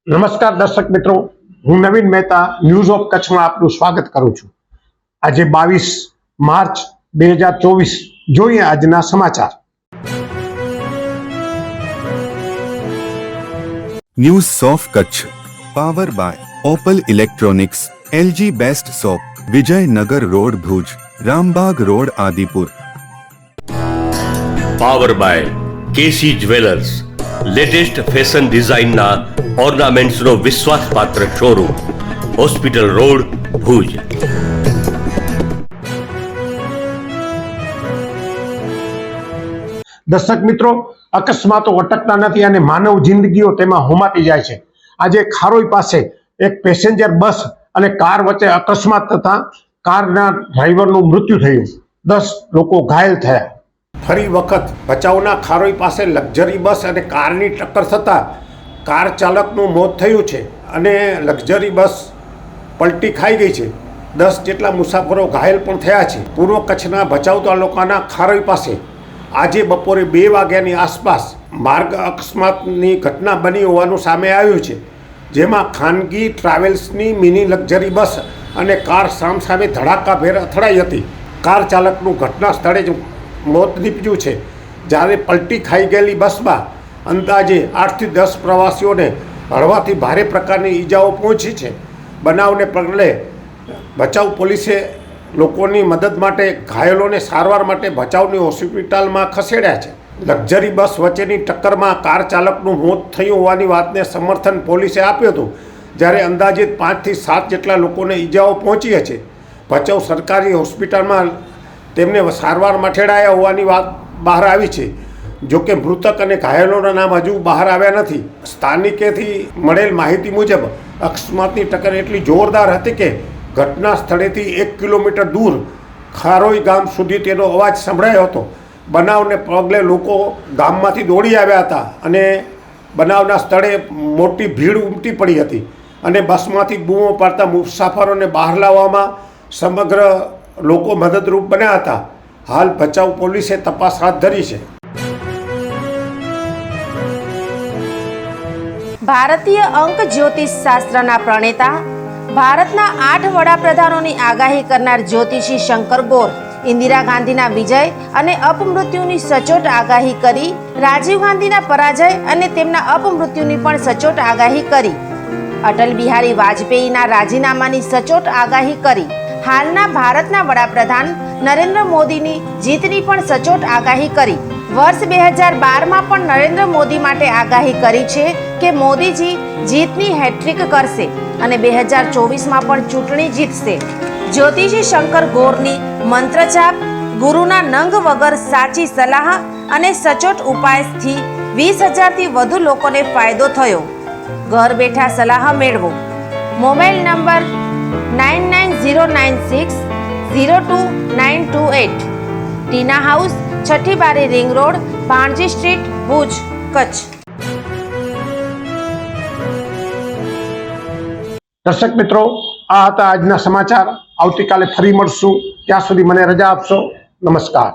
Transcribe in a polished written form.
નમસ્કાર દર્શક મિત્રો, હું નવીન મહેતા ન્યૂઝ ઓફ કચ્છમાં આપનું સ્વાગત કરું છું। આજે 22 માર્ચ 2024 જોઈએ આજના સમાચાર। News of Kutch power by opal electronics, LG best shop, Vijaynagar road Bhuj, Rambagh road Adipur. Power by KC jewellers, latest fashion ડિઝાઇનના ઓર્નામેન્ટ્સનો વિશ્વાસપાત્ર શોરૂમ, હોસ્પિટલ રોડ ભુજ। દર્શક મિત્રો, અકસ્માતો અટકતા નથી અને માનવ જિંદગીઓ તેમાં હોમાતી જાય છે। આજે ખારોઈ પાસે એક પેસેન્જર બસ અને કાર વચ્ચે અકસ્માત થતા કારના ડ્રાઈવરનું મૃત્યુ થયું, 10 લોકો ઘાયલ થયા। ફરી વખત ભચાઉના ખારોઈ પાસે લક્ઝરી બસ અને કારની ટક્કર થતાં કાર ચાલકનું મોત થયું છે અને લક્ઝરી બસ પલટી ખાઈ ગઈ છે। 10 જેટલા મુસાફરો ઘાયલ પણ થયા છે। પૂર્વ કચ્છના ભચાઉ તાલુકાના ખારોઈ પાસે આજે બપોરે 2 વાગ્યાની આસપાસ માર્ગ અકસ્માતની ઘટના બની હોવાનું સામે આવ્યું છે, જેમાં ખાનગી ટ્રાવેલ્સની મિની લક્ઝરી બસ અને કાર સામસામે ધડાકાભેર અથડાઈ હતી। કાર ચાલકનું ઘટના સ્થળે જ મોત નીપજ્યું છે, જ્યારે પલટી ખાઈ ગયેલી બસમાં અંદાજે 8 થી 10 પ્રવાસીઓને હળવાથી ભારે પ્રકારની ઈજાઓ પહોંચી છે। બનાવને પગલે ભચાઉ પોલીસે લોકોની મદદ માટે ઘાયલોને સારવાર માટે ભચાઉની હોસ્પિટલમાં ખસેડ્યા છે। લક્ઝરી બસ વચ્ચેની ટક્કરમાં કાર ચાલકનું મોત થયું હોવાની વાતને સમર્થન પોલીસે આપ્યું હતું, જ્યારે અંદાજિત 5 થી 7 જેટલા લોકોને ઈજાઓ પહોંચી છે। ભચાઉ સરકારી હોસ્પિટલમાં તેમને સારવાર મઠેડાયા હોવાની વાત બહાર આવી છે। જોકે મૃતક અને ઘાયલોના નામ હજુ બહાર આવ્યા નથી। સ્થાનિકેથી મળેલ માહિતી મુજબ અકસ્માતની ટક્કર એટલી જોરદાર હતી કે ઘટના સ્થળેથી 1 કિલોમીટર દૂર ખારોઈ ગામ સુધી તેનો અવાજ સંભળાયો હતો। બનાવને પગલે લોકો ગામમાંથી દોડી આવ્યા હતા અને બનાવના સ્થળે મોટી ભીડ ઉમટી પડી હતી અને બસમાંથી બૂમો પાડતા મુસાફરોને બહાર લાવવામાં સમગ્ર લોકો મદદરૂપ બન્યા હતા। હાલ ભચાઉ પોલીસે તપાસ હાથ ધરી છે। ભારતીય અંક જ્યોતિષ શાસ્ત્રના પ્રણેતા, ભારતના 8 વડાપ્રધાનોની આગાહી કરનાર જ્યોતિષી શંકર ગોર ઇન્દિરા ગાંધીના વિજય અને અપમૃત્યુની સચોટ આગાહી કરી, રાજીવ ગાંધીના પરાજય અને તેમના અપમૃત્યુની પણ સચોટ આગાહી કરી, અટલ બિહારી વાજપેયીના રાજીનામાની સચોટ આગાહી કરી, હાલના ભારતના વડાપ્રધાન નરેન્દ્ર મોદીની જીતની પણ સચોટ આગાહી કરી। વર્ષ 2012માં પણ નરેન્દ્ર મોદી માટે આગાહી કરી છે કે મોદીજી જીતની હેટ્રિક કરશે અને 2024માં પણ ચૂંટણી જીતશે। જ્યોતિષી શંકર ગોરની મંત્રજાપ, ગુરુના નંગ વગર સાચી સલાહ અને સચોટ ઉપાયથી 20,000થી વધુ લોકોને ફાયદો થયો। ઘર બેઠા સલાહ મેળવો। મોબાઈલ નંબર 9909602928, ટીના હાઉસ, 6ઠી બારી ring road, Bhanji street, Bhuj, Kutch. દર્શક મિત્રો, આ હતા આજના સમાચાર। આવતીકાલે ફરી મળશું, ત્યાં સુધી મને રજા આપશો। નમસ્કાર।